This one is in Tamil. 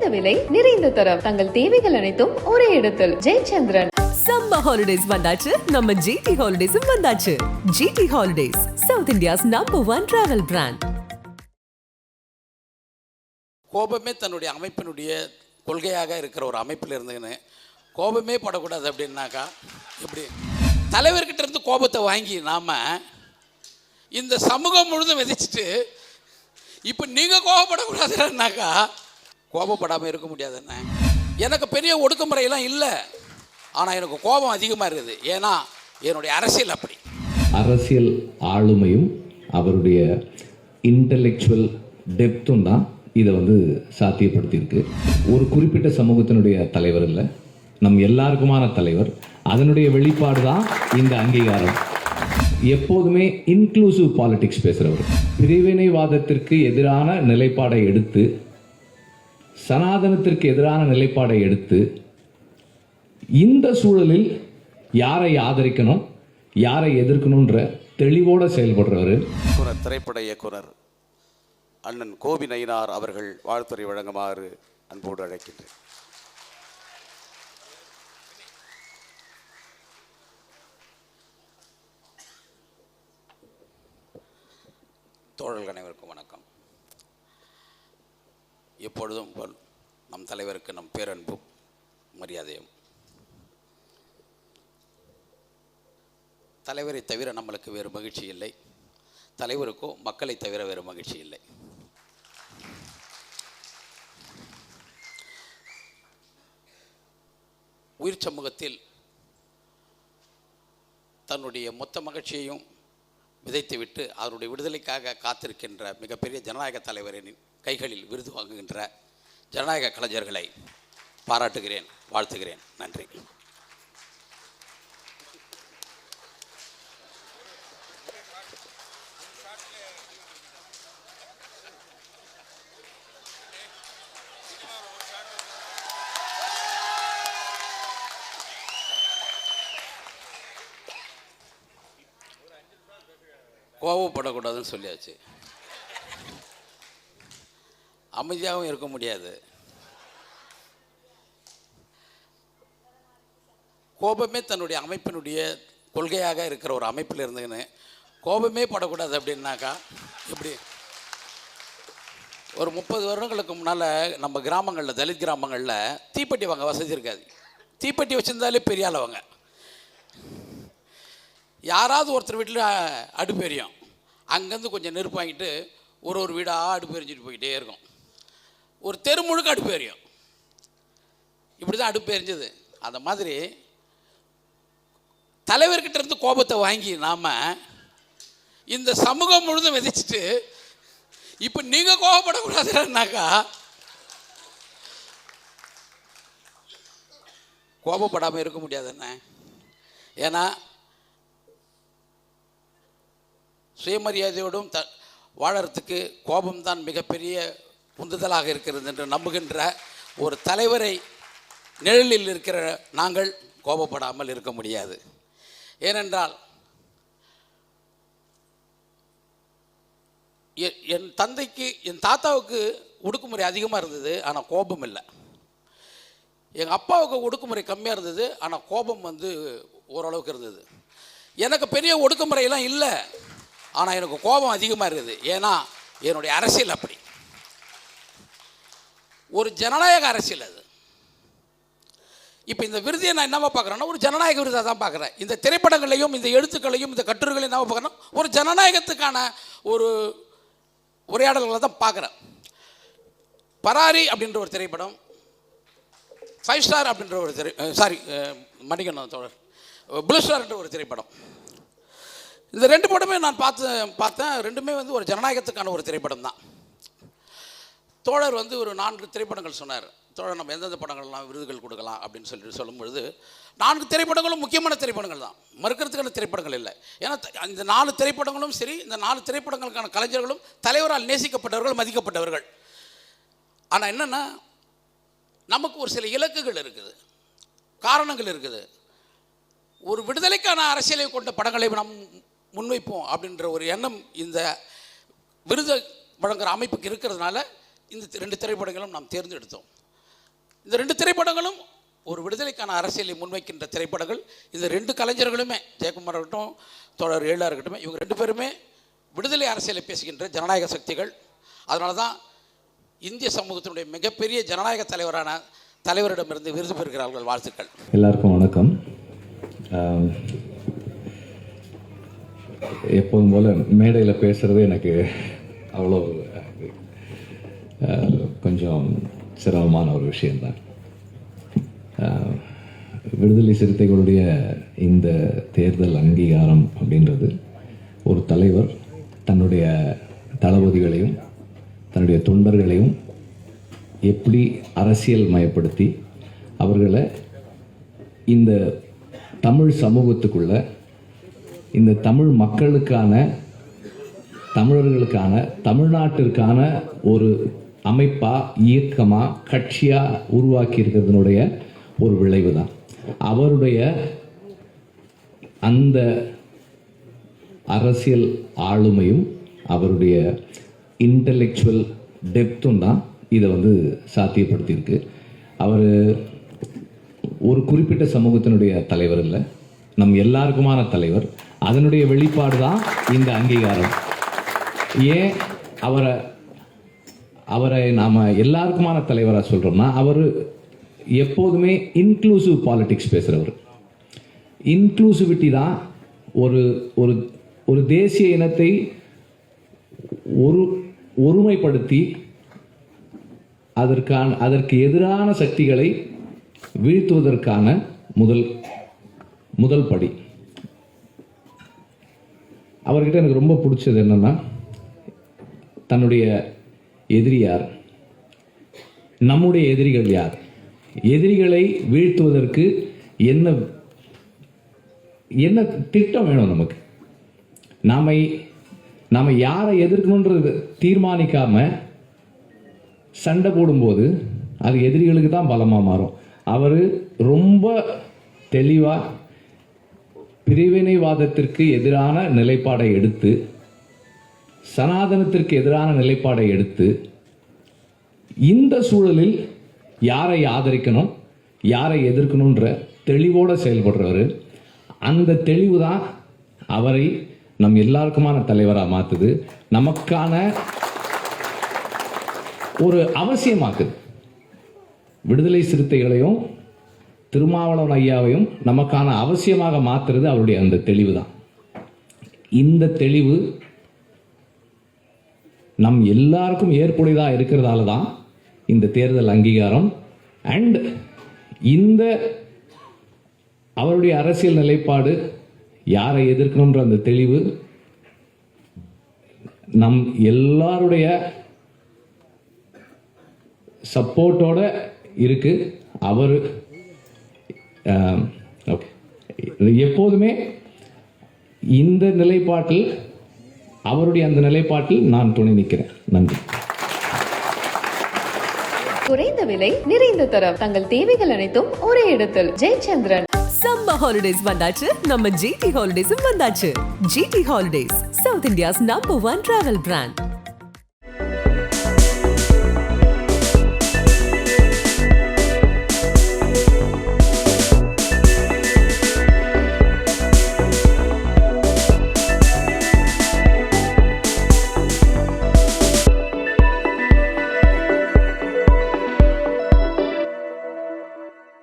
குறைந்த விலை நிறைந்த தரம் தங்கள் தேவைகள் அனைத்தும் ஒரே இடத்தில். ஜெயச்சந்திரன். சம்மர் ஹாலிடேஸ் வந்தாச்சு, நம்ம ஜிடி ஹாலிடேஸும் வந்தாச்சு. GT holidays, south India's #1 travel brand. கோபமே தன்னுடைய அமைப்பினுடைய கொள்கையாக இருக்கிற ஒரு அமைப்பில் இருந்துன்னு கோபமே படக்கூடாது அப்படின்னாக்கா எப்படி? தலைவர்கிட்ட இருந்து கோபத்தை வாங்கி நாம் இந்த சமூகம் முழுதும் விதைச்சிட்டு இப்போ நீங்கள் கோபப்படக்கூடாதுன்னாக்கா கோபப்படாமல் இருக்க முடியாதுன்னு. எனக்கு பெரிய ஒடுக்குமுறையெல்லாம் இல்லை, ஆனால் எனக்கு கோபம் அதிகமாக இருக்குது. ஏன்னா என்னுடைய அரசியல் அப்படி. அரசியல் ஆளுமையும் அவருடைய இன்டலெக்சுவல் டெப்த்தும் தான் இதை சாத்தியப்படுத்தியிருக்கு. ஒரு குறிப்பிட்ட சமூகத்தினுடைய தலைவர் இல்லை, நம் எல்லாருக்குமான தலைவர். அதனுடைய வெளிப்பாடு தான் இந்த அங்கீகாரம். எப்போதுமே இன்க்ளூசிவ் பாலிடிக்ஸ் பேசுகிறவர், பிரிவினைவாதத்திற்கு எதிரான நிலைப்பாடை எடுத்து, சனாதனத்திற்கு எதிரான நிலைப்பாடை எடுத்து, இந்த சூழலில் யாரை ஆதரிக்கணும் யாரை எதிர்க்கணுன்ற தெளிவோடு செயல்படுறவர். திரைப்பட இயக்குனர் அண்ணன் கோபி நயினார் அவர்கள் வாழ்த்துறை வழங்குமாறு அன்போடு அழைக்கின்றேன். தோழர்கள் அனைவருக்கும் வணக்கம். எப்பொழுதும் போல் நம் தலைவருக்கு நம் பேரன்பும் மரியாதையும். தலைவரை தவிர நம்மளுக்கு வேறு மகிழ்ச்சி இல்லை, தலைவருக்கோ மக்களை தவிர வேறு மகிழ்ச்சி இல்லை. உயிர் சமூகத்தில் தன்னுடைய மொத்த மகிழ்ச்சியையும் விதைத்துவிட்டு அதனுடைய விடுதலைக்காக காத்திருக்கின்ற மிகப்பெரிய ஜனநாயக தலைவரின் கைகளில் விருது வாங்குகின்ற ஜனநாயக கலைஞர்களை பாராட்டுகிறேன், வாழ்த்துகிறேன். நன்றி. கோபப்படக்கூடாதுன்னு சொல்லியாச்சு, அமைதியாகவும் இருக்க முடியாது. கோபமே தன்னுடைய அமைப்பினுடைய கொள்கையாக இருக்கிற ஒரு அமைப்பில் இருந்துன்னு கோபமே படக்கூடாது அப்படின்னாக்கா எப்படி? ஒரு 30 வருடங்களுக்கு முன்னால் நம்ம கிராமங்களில், தலித் கிராமங்களில் தீப்பெட்டி வாங்க வசதி இருக்காது. தீப்பெட்டி வச்சுருந்தாலே பெரிய ஆளவங்க. யாராவது ஒருத்தர் வீட்டில் அடுப்பு எரியும், அங்கேருந்து கொஞ்சம் நெருப்பு வாங்கிட்டு ஒரு வீடாக அடுப்பு எரிஞ்சிட்டு போய்கிட்டே இருக்கும். ஒரு தெரு முழுக்க அடுப்பு எரியும். இப்படி தான் அடுப்பு எரிஞ்சது. அந்த மாதிரி தலைவர்கிட்ட இருந்து கோபத்தை வாங்கி நாம் இந்த சமூகம் முழுதும் விதைச்சிட்டு இப்போ நீங்கள் கோபப்படக்கூடாதுன்னாக்கா கோபப்படாமல் இருக்க முடியாதுண்ணே. ஏன்னா சுயமரியாதையோடும் வாழறதுக்கு கோபம்தான் மிகப்பெரிய உந்துதலாக இருக்கிறது என்று நம்புகின்ற ஒரு தலைவரை நிழலில் இருக்கிற நாங்கள் கோபப்படாமல் இருக்க முடியாது. ஏனென்றால் என் தந்தைக்கு, என் தாத்தாவுக்கு ஒடுக்குமுறை அதிகமாக இருந்தது, ஆனால் கோபம் இல்லை. எங்கள் அப்பாவுக்கு ஒடுக்குமுறை கம்மியாக இருந்தது, ஆனால் கோபம் ஓரளவுக்கு இருந்தது. எனக்கு பெரிய ஒடுக்குமுறையெல்லாம் இல்லை, ஆனால் எனக்கு கோபம் அதிகமாக இருக்குது. ஏன்னா என்னுடைய அரசியல் அப்படி. ஒரு ஜனநாயக அரசியல் அது. இப்போ இந்த விருதியை நான் என்னவா பார்க்குறேன்னா ஒரு ஜனநாயக விருதாக தான் பார்க்குறேன். இந்த திரைப்படங்களையும் இந்த எழுத்துக்களையும் இந்த கட்டுரைகளையும் என்னவா பார்க்குறேன்னா ஒரு ஜனநாயகத்துக்கான ஒரு உரையாடல்களை தான் பார்க்குறேன். பராரி அப்படின்ற ஒரு திரைப்படம், 5 ஸ்டார் அப்படின்ற ஒரு மணிகண்டன் தோழர், ப்ளூ ஸ்டார்ன்ற ஒரு திரைப்படம். இந்த 2 படமே நான் பார்த்தேன். ரெண்டுமே ஒரு ஜனநாயகத்துக்கான ஒரு திரைப்படம் தான். தோழர் ஒரு 4 திரைப்படங்கள் சொன்னார். தோழர் நம்ம எந்தெந்த படங்கள்லாம் விருதுகள் கொடுக்கலாம் அப்படின்னு சொல்லும்பொழுது 4 திரைப்படங்களும் முக்கியமான திரைப்படங்கள் தான், மறுக்கிறதுக்கான திரைப்படங்கள் இல்லை. ஏன்னா இந்த 4 திரைப்படங்களும் சரி, இந்த 4 திரைப்படங்களுக்கான கலைஞர்களும் தலைவரால் நேசிக்கப்பட்டவர்கள், மதிக்கப்பட்டவர்கள். ஆனால் என்னென்னா நமக்கு ஒரு சில இலக்குகள் இருக்குது, காரணங்கள் இருக்குது. ஒரு விடுதலைக்கான அரசியலை கொண்ட படங்களை நாம் முன்வைப்போம் அப்படின்ற ஒரு எண்ணம் இந்த விருது வழங்குகிற அமைப்புக்கு இருக்கிறதுனால இந்த 2 திரைப்படங்களும் நாம் தேர்ந்தெடுத்தோம். இந்த 2 திரைப்படங்களும் ஒரு விடுதலைக்கான அரசியலை முன்வைக்கின்ற திரைப்படங்கள். இந்த 2 கலைஞர்களுமே, ஜெயக்குமார் இருக்கட்டும், தோழர் ஏழா இருக்கட்டும், இவங்க 2 பேருமே விடுதலை அரசியலை பேசுகின்ற ஜனநாயக சக்திகள். அதனால தான் இந்திய சமூகத்தினுடைய மிகப்பெரிய ஜனநாயக தலைவரிடமிருந்து விருது பெறுகிறார்கள். வாழ்த்துக்கள். எல்லாருக்கும் வணக்கம். எப்போதும் போல் மேடையில் பேசுகிறது எனக்கு அவ்வளோ கொஞ்சம் சிரமமான ஒரு விஷயந்தான். விடுதலை சிறுத்தைகளுடைய இந்த தேர்தல் அங்கீகாரம் அப்படின்றது ஒரு தலைவர் தன்னுடைய தளபதிகளையும் தன்னுடைய தொண்டர்களையும் எப்படி அரசியல் மயப்படுத்தி அவர்களை இந்த தமிழ் சமூகத்துக்குள்ள, இந்த தமிழ் மக்களுக்கான, தமிழர்களுக்கான, தமிழ்நாட்டிற்கான ஒரு அமைப்பா, இயக்கமா, கட்சியா உருவாக்கி இருக்கிறதுனுடைய ஒரு விளைவு தான். அவருடைய அந்த அரசியல் ஆளுமையும் அவருடைய இன்டலெக்சுவல் டெப்த்தும் தான் இதை சாத்தியப்படுத்தியிருக்கு. அவர் ஒரு குறிப்பிட்ட சமூகத்தினுடைய தலைவர் இல்லை, நம் எல்லாருக்குமான தலைவர். அதனுடைய வெளிப்பாடு தான் இந்த அங்கீகாரம். ஏன் அவரை நாம் எல்லாருக்குமான தலைவராக சொல்கிறோம்னா, அவர் எப்போதுமே இன்க்ளூசிவ் பாலிடிக்ஸ் பேசுகிறவர். இன்க்ளூசிவிட்டி தான் ஒரு ஒரு ஒரு தேசிய இனத்தை ஒருமைப்படுத்தி அதற்கு எதிரான சக்திகளை வீழ்த்துவதற்கான முதல் படி. அவர்கிட்ட எனக்கு ரொம்ப பிடிச்சது என்னன்னா, தன்னுடைய எதிரி யார், நம்முடைய எதிரிகள் யார், எதிரிகளை வீழ்த்துவதற்கு என்ன திட்டம் வேணும் நமக்கு, நாம யாரை எதிர்க்கணுன்றது தீர்மானிக்காம சண்டை போடும்போது அது எதிரிகளுக்கு தான் பலமாக மாறும். அவர் ரொம்ப தெளிவாக பிரிவினைவாதத்திற்கு எதிரான நிலைப்பாடை எடுத்து, சனாதனத்திற்கு எதிரான நிலைப்பாடை எடுத்து, இந்த சூழலில் யாரை ஆதரிக்கணும் யாரை எதிர்க்கணுன்ற தெளிவோடு செயல்படுறவர். அந்த தெளிவு தான் அவரை நம் எல்லாருக்குமான தலைவராக மாற்றுது, நமக்கான ஒரு அவசியமாக்குது. விடுதலை சிறுத்தைகளையும் திருமாவளவன் ஐயாவையும் நமக்கான அவசியமாக மாற்றுறது அவருடைய அந்த தெளிவு தான். இந்த தெளிவு நம் எல்லாருக்கும் ஏற்புடையதாக இருக்கிறதால தான் இந்த தேர்தல் அங்கீகாரம் அண்ட் இந்த அவருடைய அரசியல் நிலைப்பாடு, யாரை எதிர்க்கணுன்ற அந்த தெளிவு நம் எல்லாருடைய சப்போர்ட்டோட இருக்கு. அவர் எப்போதுமே இந்த நிலைப்பாட்டில், அவருடைய அந்த நிலைப்பாட்டில் நான் துணை நிற்கிறேன். நன்றி. குறைந்த விலை, நிறைந்த தரம், தங்கள் தேவைகள் அனைத்தும் ஒரே இடத்தில். ஜெயச்சந்திரன். சம்மர் ஹாலிடேஸ் வந்தாச்சு, நம்ம ஜிடி ஹாலிடேஸும் வந்தாச்சு. GT holidays, south India's number 1 travel brand.